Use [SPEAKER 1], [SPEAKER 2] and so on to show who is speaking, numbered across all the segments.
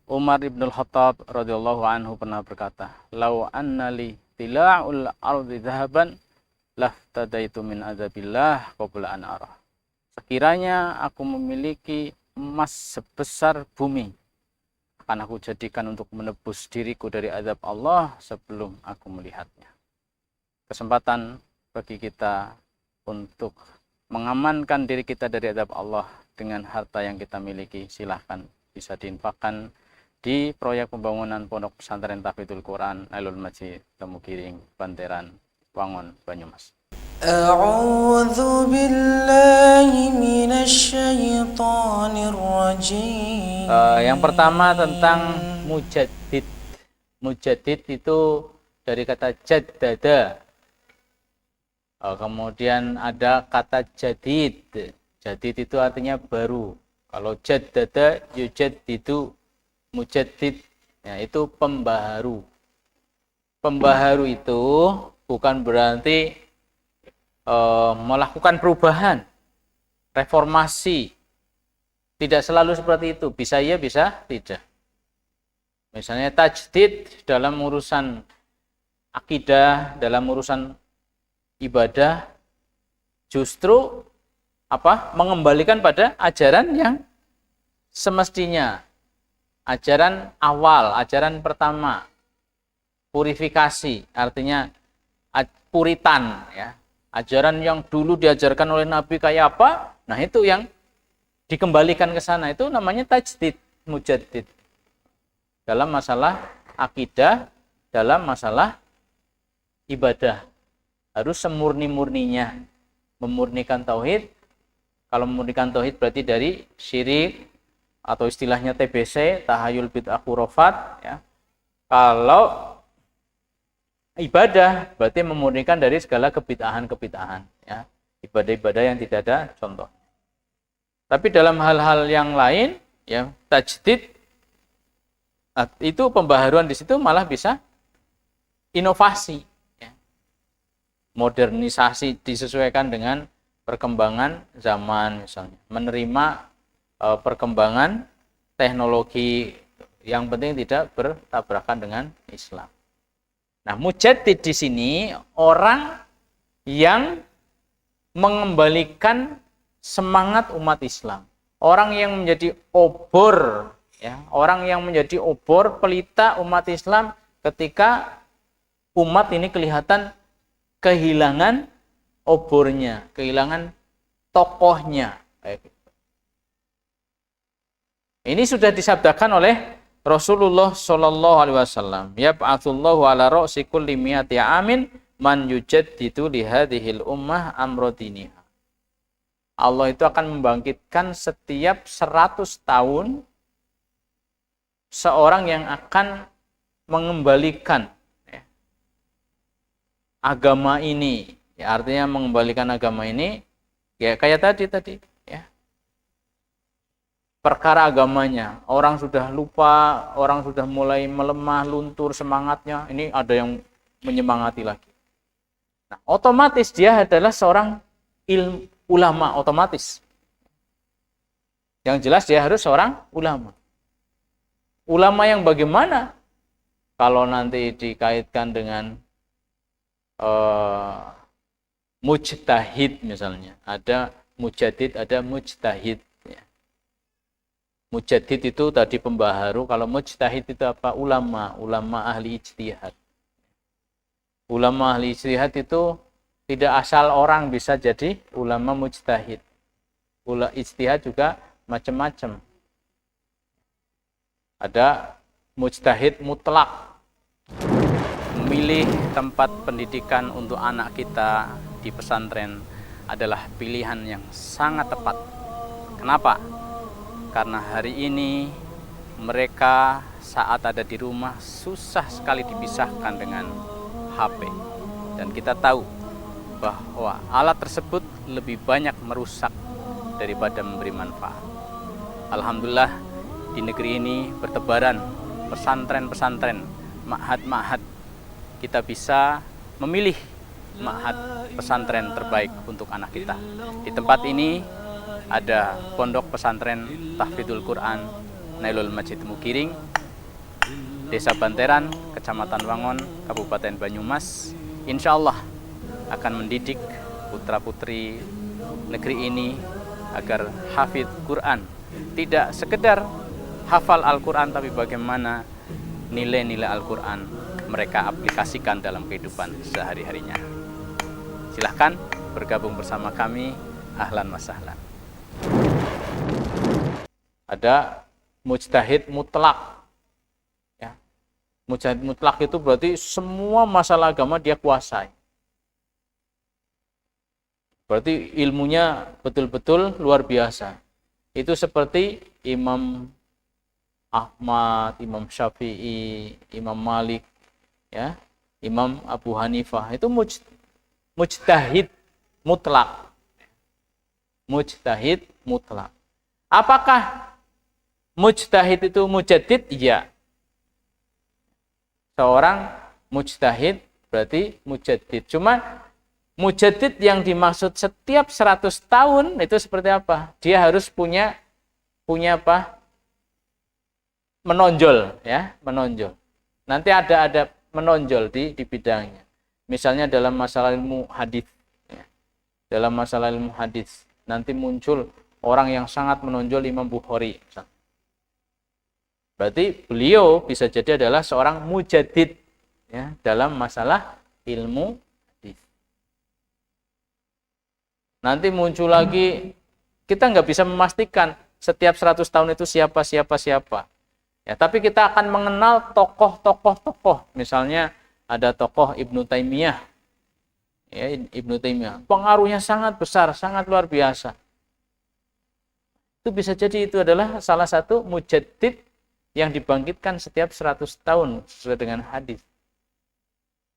[SPEAKER 1] Umar ibn Khattab radhiyallahu anhu pernah berkata, "Lau anna li tila'ul ardi dhahaban laftadaitu min adzabillah qabla an arah." Sekiranya aku memiliki emas sebesar bumi, akan aku jadikan untuk menebus diriku dari azab Allah sebelum aku melihatnya. Kesempatan bagi kita untuk mengamankan diri kita dari azab Allah dengan harta yang kita miliki, silahkan bisa diinfakkan di proyek pembangunan Pondok Pesantren Tahfidzul Quran Nailul Majid Temugiring, Banteran, Wangon, Banyumas.
[SPEAKER 2] A'udzu billahi minasyaitonir rajim.
[SPEAKER 1] Yang pertama tentang mujaddid. Mujaddid itu dari kata jaddada. Kemudian ada kata jadid. Jadid itu artinya baru. Kalau jaddada yujaddidu, mujaddid, ya, itu pembaharu. Pembaharu itu bukan berarti melakukan perubahan, reformasi. Tidak selalu seperti itu. Bisa iya, bisa tidak. Misalnya tajdid dalam urusan akidah, dalam urusan ibadah, justru mengembalikan pada ajaran yang semestinya. Ajaran awal, ajaran pertama, purifikasi, artinya puritan, ya. Ajaran yang dulu diajarkan oleh Nabi kayak apa, nah itu yang dikembalikan ke sana, itu namanya tajdid, mujaddid. Dalam masalah akidah, dalam masalah ibadah, harus semurni-murninya, memurnikan tauhid. Kalau memurnikan tauhid berarti dari syirik, atau istilahnya TBC, tahayul bid'ah khurafat, ya. Kalau ibadah berarti memurnikan dari segala kebid'ahan-kebid'ahan, ya. Ibadah-ibadah yang tidak ada contoh. Tapi dalam hal-hal yang lain, ya, tajdid itu pembaharuan di situ malah bisa inovasi, ya. Modernisasi disesuaikan dengan perkembangan zaman, misalnya menerima perkembangan teknologi, yang penting tidak bertabrakan dengan Islam. Nah, mujaddid di sini orang yang mengembalikan semangat umat Islam, orang yang menjadi obor, ya, orang yang menjadi obor pelita umat Islam ketika umat ini kelihatan kehilangan obornya, kehilangan tokohnya. Ini sudah disabdakan oleh Rasulullah Shallallahu Alaihi Wasallam. Yab'atsullahu ala ra'si kulli mi'ati amin man yujaddidu li hadhil ummah amrodiniha. Allah itu akan membangkitkan setiap 100 tahun seorang yang akan mengembalikan, ya, agama ini. Ya, artinya mengembalikan agama ini, ya kayak tadi. Perkara agamanya, orang sudah lupa, orang sudah mulai melemah, luntur semangatnya, ini ada yang menyemangati lagi. Nah, otomatis dia adalah seorang ulama, otomatis. Yang jelas dia harus seorang ulama. Ulama yang bagaimana? Kalau nanti dikaitkan dengan mujtahid misalnya, ada mujaddid, ada mujtahid. Mujaddid itu tadi pembaharu, kalau mujtahid itu apa? Ulama ahli ijtihad. Ulama ahli ijtihad itu tidak asal orang bisa jadi ulama mujtahid. Ijtihad juga macam-macam. Ada mujtahid mutlak, memilih tempat pendidikan untuk anak kita di pesantren adalah pilihan yang sangat tepat. Kenapa? Karena hari ini mereka saat ada di rumah susah sekali dipisahkan dengan HP. Dan kita tahu bahwa alat tersebut lebih banyak merusak daripada memberi manfaat. Alhamdulillah, di negeri ini bertebaran pesantren-pesantren, ma'had-ma'had. Kita bisa memilih ma'had pesantren terbaik untuk anak kita. Di tempat ini ada Pondok Pesantren Tahfidzul Quran Nailul Majid Temugiring, Desa Banteran, Kecamatan Wangon, Kabupaten Banyumas, insya Allah akan mendidik putra-putri negeri ini agar hafidz Quran. Tidak sekedar hafal Al-Quran, tapi bagaimana nilai-nilai Al-Quran mereka aplikasikan dalam kehidupan sehari-harinya. Silahkan bergabung bersama kami. Ahlan wa sahlan. Ada mujtahid mutlak. Ya. Mujtahid mutlak itu berarti semua masalah agama dia kuasai. Berarti ilmunya betul-betul luar biasa. Itu seperti Imam Ahmad, Imam Syafi'i, Imam Malik, ya, Imam Abu Hanifah. Itu mujtahid mutlak. Mujtahid mutlak. Apakah mujtahid itu mujaddid? Iya. Seorang mujtahid berarti mujaddid. Cuma mujaddid yang dimaksud setiap 100 tahun itu seperti apa? Dia harus punya apa? Menonjol, ya, menonjol. Nanti ada menonjol di bidangnya. Misalnya dalam masalah ilmu hadis, ya. Dalam masalah ilmu hadis nanti muncul orang yang sangat menonjol, Imam Bukhari. Berarti beliau bisa jadi adalah seorang mujaddid, ya, dalam masalah ilmu hadis. Nanti muncul lagi, kita nggak bisa memastikan setiap 100 tahun itu siapa. Ya, tapi kita akan mengenal tokoh. Misalnya ada tokoh Ibnu Taimiyah. Ya, Ibnu Taimiyah. Pengaruhnya sangat besar, sangat luar biasa. Itu bisa jadi itu adalah salah satu mujaddid yang dibangkitkan setiap 100 tahun sesuai dengan hadis.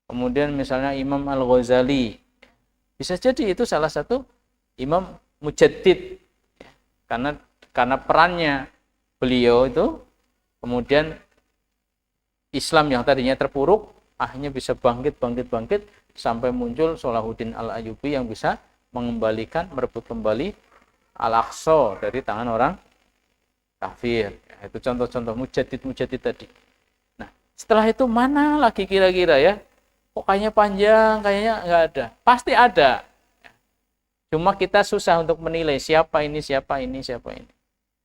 [SPEAKER 1] Kemudian misalnya Imam Al-Ghazali. Bisa jadi itu salah satu imam mujaddid. Karena perannya beliau itu kemudian Islam yang tadinya terpuruk akhirnya bisa bangkit sampai muncul Salahuddin Al-Ayyubi yang bisa merebut kembali Al-Aqsa dari tangan orang kafir. Itu contoh-contoh mujaddid tadi. Nah, setelah itu mana lagi kira-kira ya? Kok kayaknya panjang, kayaknya nggak ada. Pasti ada. Cuma kita susah untuk menilai siapa ini.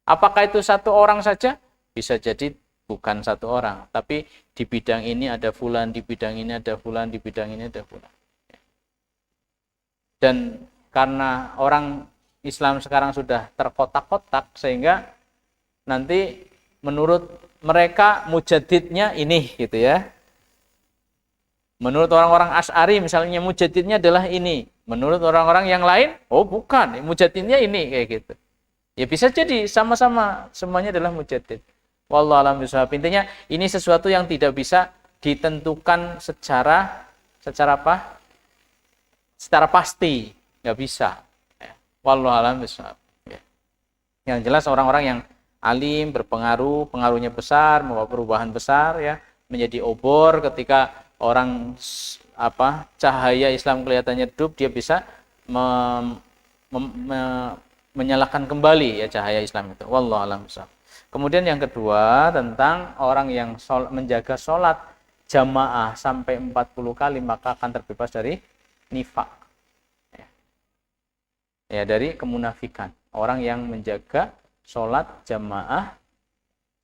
[SPEAKER 1] Apakah itu satu orang saja? Bisa jadi bukan satu orang, tapi di bidang ini ada fulan, di bidang ini ada fulan, di bidang ini ada fulan. Dan karena orang Islam sekarang sudah terkotak-kotak, sehingga nanti menurut mereka mujaddidnya ini, gitu ya. Menurut orang-orang Asy'ari misalnya mujaddidnya adalah ini. Menurut orang-orang yang lain, oh bukan, mujaddidnya ini, kayak gitu. Ya bisa jadi sama-sama semuanya adalah mujaddid. Wallahu a'lam bishawab. Intinya ini sesuatu yang tidak bisa ditentukan secara apa? Secara pasti, nggak bisa. Wallahu a'lam bishawab. Yang jelas orang-orang yang alim, berpengaruh, pengaruhnya besar, membawa perubahan besar, ya, menjadi obor ketika orang cahaya Islam kelihatannya redup, dia bisa menyalakan kembali ya cahaya Islam itu. Wallahu a'lam bishawab. Kemudian yang kedua tentang orang yang menjaga sholat jamaah sampai 40 kali maka akan terbebas dari nifak. Ya, dari kemunafikan. Orang yang menjaga sholat jamaah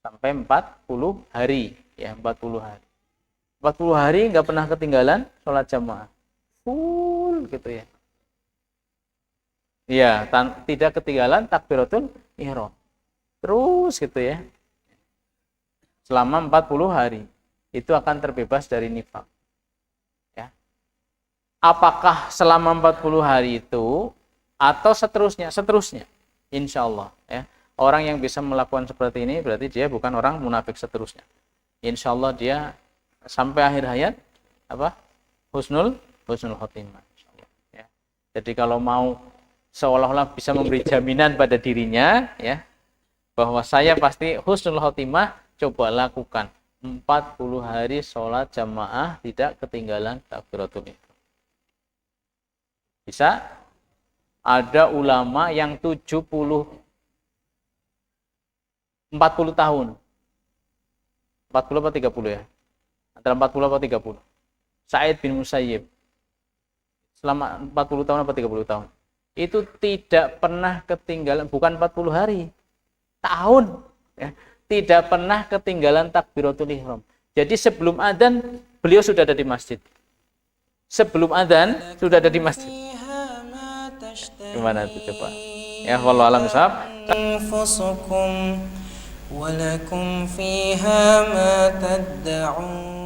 [SPEAKER 1] sampai 40 hari. Ya, 40 hari. 40 hari nggak pernah ketinggalan sholat jamaah. Full gitu ya. Iya, tidak ketinggalan takbiratul ihram. Terus gitu ya. Selama 40 hari. Itu akan terbebas dari nifak. Ya. Apakah selama 40 hari itu atau seterusnya? Seterusnya. Insya Allah. Ya. Orang yang bisa melakukan seperti ini berarti dia bukan orang munafik seterusnya. Insya Allah dia sampai akhir hayat husnul khotimah. Ya. Jadi kalau mau seolah-olah bisa memberi jaminan pada dirinya, ya, bahwa saya pasti husnul khotimah, coba lakukan 40 hari sholat jamaah tidak ketinggalan takbiratul ihram. Bisa? Ada ulama yang 40 tahun 40 apa 30 ya? Antara 40 apa 30. Sa'id bin Musayyib selama 40 tahun apa 30 tahun itu tidak pernah ketinggalan, bukan 40 hari, tahun ya, tidak pernah ketinggalan takbiratul ihram. Jadi sebelum adzan beliau sudah ada di masjid. Sebelum adzan sudah ada di masjid. Gimana itu coba? Ya, wallahu a'lam bishawab.
[SPEAKER 2] أنفسكم ولكم فيها ما تدعون